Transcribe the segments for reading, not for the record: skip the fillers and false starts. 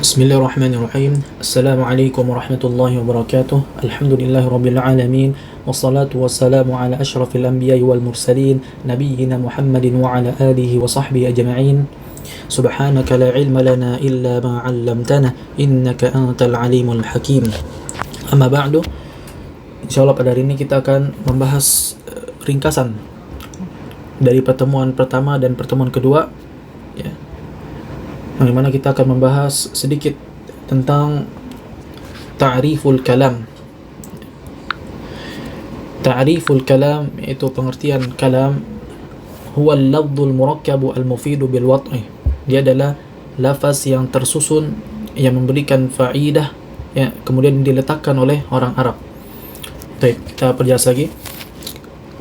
Bismillahirrahmanirrahim. Assalamualaikum warahmatullahi wabarakatuh. Alhamdulillahirabbil alamin. Wassalatu wassalamu ala asyrafil anbiya'i wal mursalin nabiyyina Muhammadin wa ala alihi wa sahbihi ajma'in. Subhanaka la ilma lana illa ma 'allamtana innaka antal alimul hakim. Amma ba'du. Insyaallah pada hari ini kita akan membahas ringkasan dari pertemuan pertama dan pertemuan kedua, ya, yang mana kita akan membahas sedikit tentang ta'riful kalam. Ta'riful kalam itu pengertian kalam, huwa al-lafdhul murakkabu al-mufidu bil wad'i. Dia adalah lafaz yang tersusun yang memberikan faidah, ya, kemudian diletakkan oleh orang Arab. Baik, kita perjelas lagi.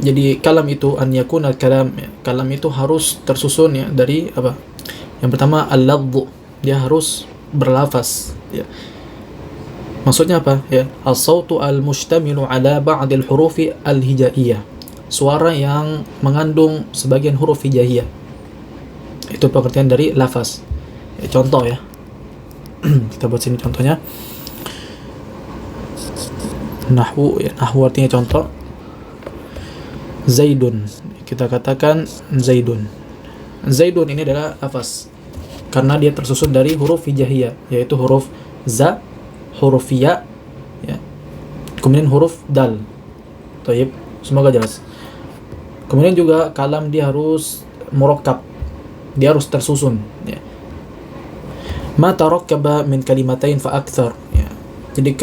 Jadi kalam itu an yakuna kalam, ya, kalam itu harus tersusun, ya, dari apa? Yang pertama al-lafdhu, dia harus berlafaz, ya. Maksudnya apa, ya? As-sautu al-mushtamilu ala ba'dil hurufi al-hijaiyah. Suara yang mengandung sebagian huruf hijaiyah. Itu pengertian dari lafaz. Ya, contoh, ya. Kita buat sini contohnya. Nahwu, ya, nahwu artinya contoh. Zaidun. Kita katakan Zaidun. Zaidun ini adalah lafaz karena dia tersusun dari huruf hijaiyah, yaitu huruf za, huruf ya, ya, kemudian huruf dal. Taib, semoga jelas. Kemudian juga kalam dia harus murakkab, dia harus tersusun, ya. Ma tarakkaba min kalimatain fa akthar, ya. Jadi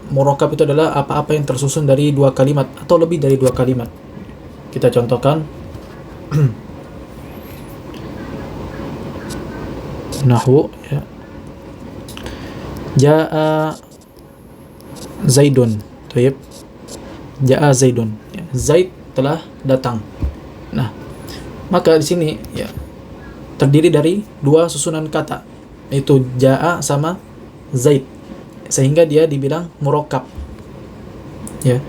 murakkab itu adalah apa-apa yang tersusun dari dua kalimat atau lebih dari dua kalimat. Kita contohkan. Nahwu, ya. Ja'a Zaidun. Taib. Ja'a Zaidun, ya. Zaid telah datang. Nah, maka di sini, ya, terdiri dari dua susunan kata, yaitu ja'a sama Zaid, sehingga dia dibilang murakkab, ya.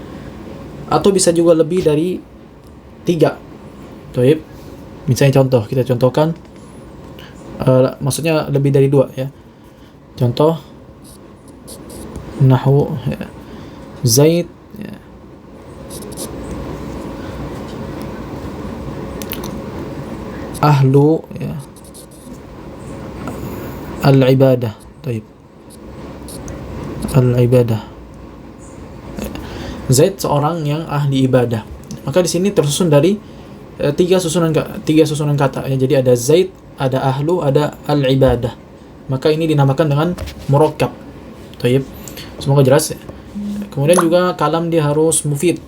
Atau bisa juga lebih dari tiga. Taib. Misalnya contoh, kita contohkan. Maksudnya lebih dari dua, ya. Contoh nahwu, ya. Zaid, ya. Ahlu, ya, al-ibadah. Taib. Al-ibadah. Zaid seorang yang ahli ibadah. Maka di sini tersusun dari tiga susunan kata, ya. Jadi ada Zaid, ada ahlu, ada al-ibadah. Maka ini dinamakan dengan murakkab. Taib. Semoga jelas, ya. Kemudian juga kalam dia harus mufid,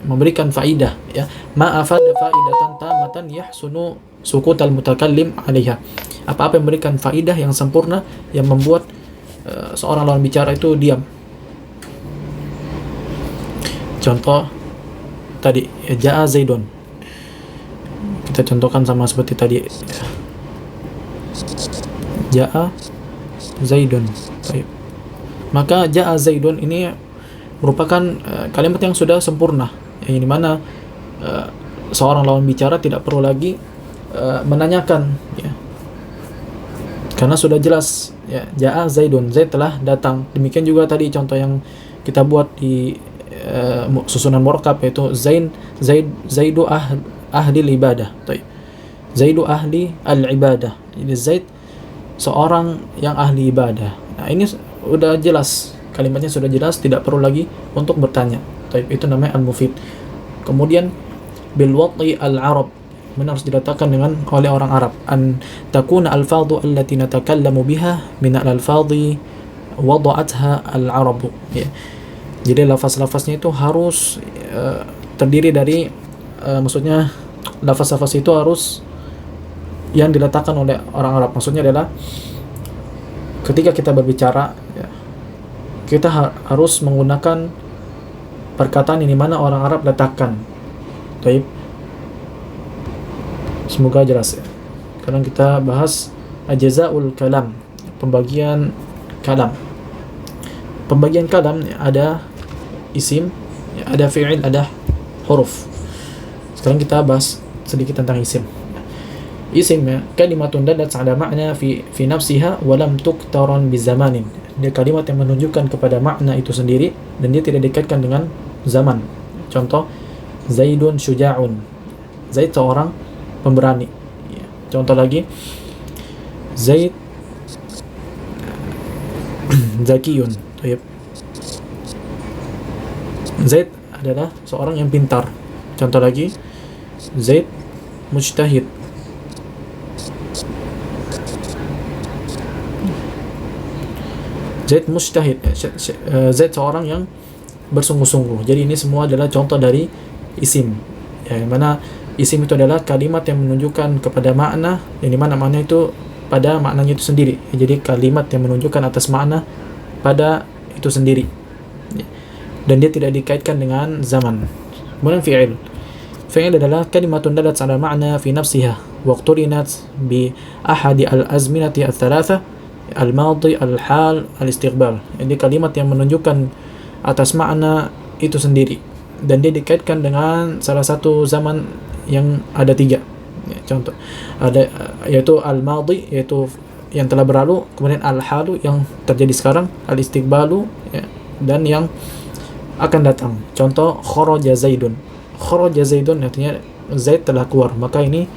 memberikan faidah, ya. Ma afada faidatan tamatan yahsunu sukutal mutakallim 'alaiha. Apa-apa yang memberikan faidah yang sempurna yang membuat seorang lawan bicara itu diam. Contoh tadi, ya, ja'a Zaidun. Kita contohkan sama seperti tadi, ya. Ja'a Zaidun. Baik. Maka ja'a Zaidun ini merupakan kalimat yang sudah sempurna, yang dimana seorang lawan bicara tidak perlu lagi menanyakan, ya, karena sudah jelas, ya, ja'a Zaidun, Zaid telah datang. Demikian juga tadi contoh yang kita buat di susunan murakkab, yaitu Zaidu ahli ibadah. Baik. Zaidu ahli al-ibadah. Jadi Zaid seorang yang ahli ibadah. Nah, ini udah jelas, kalimatnya sudah jelas, tidak perlu lagi untuk bertanya. Taib, itu namanya al-mufid. Kemudian bil wad'i al-arab, harus diletakkan dengan oleh orang Arab. An takuna al-fadhu allati natakallamu biha min al-fadhi wada'atha al-arab, ya. Jadi lafaz-lafaznya itu harus terdiri dari maksudnya lafaz-lafaz itu harus yang diletakkan oleh orang Arab. Maksudnya adalah ketika kita berbicara, ya, kita harus menggunakan perkataan ini mana orang Arab letakkan. Baik. Semoga jelas, ya. Sekarang kita bahas ajzaul kalam, pembagian kalam. Pembagian kalam, ya, ada isim, ya, ada fi'il, ada huruf. Sekarang kita bahas sedikit tentang isim. isim ya, kalimatun dalat ala makna fi nafsiha wa lam tuqtaran bizamanin. Dia kalimat yang menunjukkan kepada makna itu sendiri dan dia tidak dikaitkan dengan zaman. Contoh, Zaidun syuja'un. Zaid seorang pemberani. Ya. Contoh lagi, Zaid zakiyun. Baik. Zaid adalah seorang yang pintar. Contoh lagi, Zaid mujtahid. Zaid mujtahid. Zaid seorang yang bersungguh-sungguh. Jadi ini semua adalah contoh dari isim. Ya, yang mana isim itu adalah kalimat yang menunjukkan kepada makna, yang dimana makna itu pada maknanya itu sendiri. Jadi kalimat yang menunjukkan atas makna pada itu sendiri. Dan dia tidak dikaitkan dengan zaman. Kemudian fi'il. Fi'il adalah kalimatun dalat ala ma'na fi nafsiha wa qturinat bi ahadi al-azminati al-thalatha al-madhi, al-hal, al-istiqbal. Jadi kalimat yang menunjukkan atas makna itu sendiri dan dia dikaitkan dengan salah satu zaman yang ada tiga. Ya, contoh ada yaitu al-madhi, yaitu yang telah berlalu, kemudian al-halu yang terjadi sekarang, al-istiqbalu ya, dan yang akan datang. Contoh kharaja Zaidun. Kharaja Zaidun artinya Zaid telah keluar, maka ini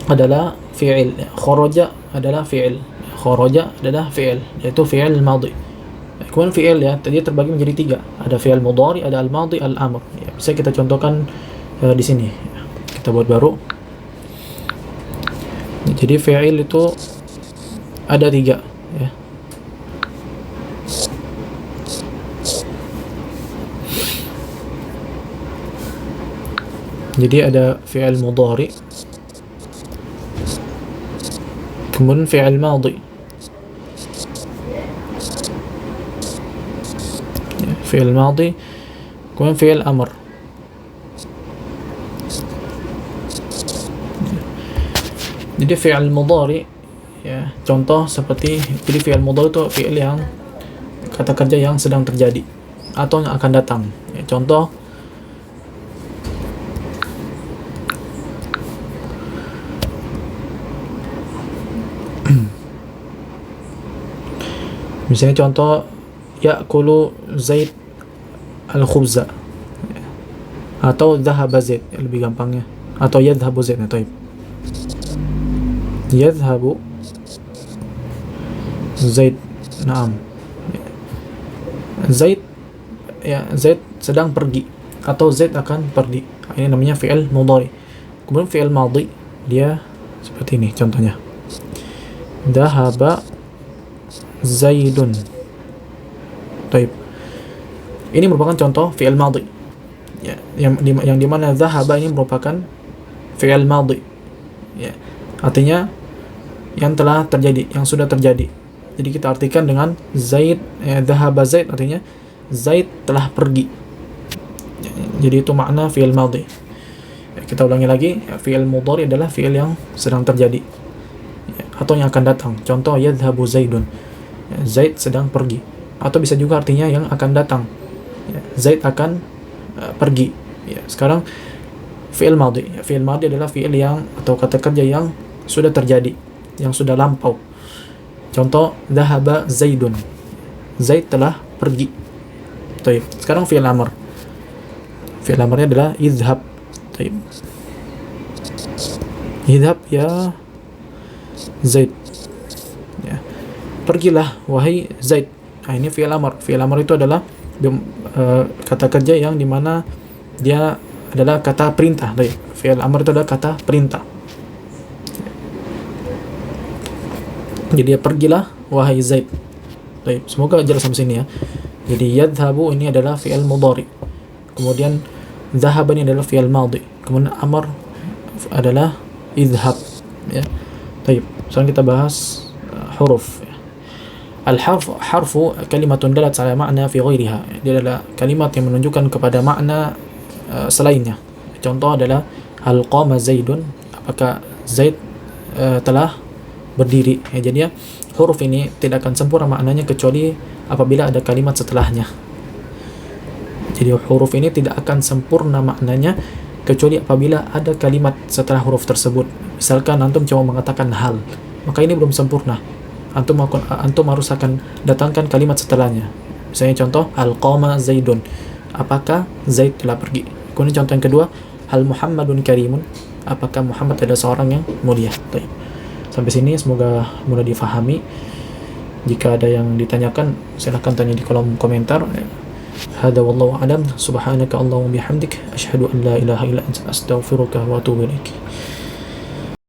adalah fi'il. Kharaja adalah fi'il. Kharaja adalah fi'il, yaitu fi'il madhi. Kemudian fi'il ya, tadi terbagi menjadi tiga. Ada fi'il mudhari, ada al-madhi, al-amr. Ya, bisa kita contohkan di sini. Kita buat baru. Jadi fi'il itu ada tiga ya. Jadi ada fi'il mudhari, kemudian fi'il madhi, ya, fi'il madhi, kemudian fi'il amr. Jadi fi'il mudhari ya, contoh seperti jadi fi'il mudhari itu fi'il yang kata kerja yang sedang terjadi atau yang akan datang. Ya, contoh misalnya contoh ya'kulu Zaid al-khubza atau dhahaba Zaid, lebih gampangnya, atau yadhhabu Zaid. Nah, taib. Yadhhabu Zaid. Naam. Zaid ya, Zaid sedang pergi atau Zaid akan pergi. Ini namanya fi'il mudhari. Kemudian fi'il madhi dia seperti ini contohnya. Dhahaba Zaidun. Taib. Ini merupakan contoh fi'il madhi. Ya, yang di mana dhahaba ini merupakan fi'il madhi. Ya. Artinya yang telah terjadi, yang sudah terjadi. Jadi kita artikan dengan Zaid, ya, dhahaba Zaid artinya Zaid telah pergi. Ya, jadi itu makna fi'il madhi. Ya, kita ulangi lagi, ya, fi'il mudhari adalah fi'il yang sedang terjadi. Ya, atau yang akan datang. Contoh yadhhabu Zaidun. Ya, Zaid sedang pergi. Atau bisa juga artinya yang akan datang. Ya, Zaid akan pergi. Ya, sekarang fi'il madhi. Ya, fi'il madhi adalah fi'il yang atau kata kerja yang sudah terjadi, yang sudah lampau. Contoh dhahaba Zaidun. Zaid telah pergi. Taib. Sekarang fi'il amr. Fi'il amrnya adalah idhhab. Taib. Idhhab ya Zaid. Ya. Pergilah wahai Zaid. Nah, ini fi'il amr. Fi'il amr itu adalah kata kerja yang dimana dia adalah kata perintah. Taib. Fi'il amr itu adalah kata perintah. Jadi dia pergilah wahai Zaid. Baik, semoga jelas sampai sini ya. Jadi yadhhabu ini adalah fi'il mudhari. Kemudian dhahaba ini adalah fi'il madhi. Kemudian amr adalah idhhab ya. Baik, sekarang kita bahas huruf. Harfu kalimatun dalat ala makna fi ghairiha. Dia adalah kalimat yang menunjukkan kepada makna selainnya. Contoh adalah hal qama Zaidun, apakah Zaid telah berdiri. Ya, jadi ya, huruf ini tidak akan sempurna maknanya kecuali apabila ada kalimat setelahnya. Jadi huruf ini tidak akan sempurna maknanya kecuali apabila ada kalimat setelah huruf tersebut. Misalkan antum cuma mengatakan hal, maka ini belum sempurna. Antum harus akan datangkan kalimat setelahnya. Misalnya contoh, hal qama Zaidun, apakah Zaid telah pergi. Kemudian contoh yang kedua, hal Muhammadun karimun, apakah Muhammad adalah seorang yang mulia. Baik. Sampai sini semoga mudah difahami. Jika ada yang ditanyakan, silahkan tanya di kolom komentar. Hada wallahu a'lam. Subhanaka Allahumma bihamdik, asyhadu an la ilaha illa anta, astaghfiruka wa atubu ilaik.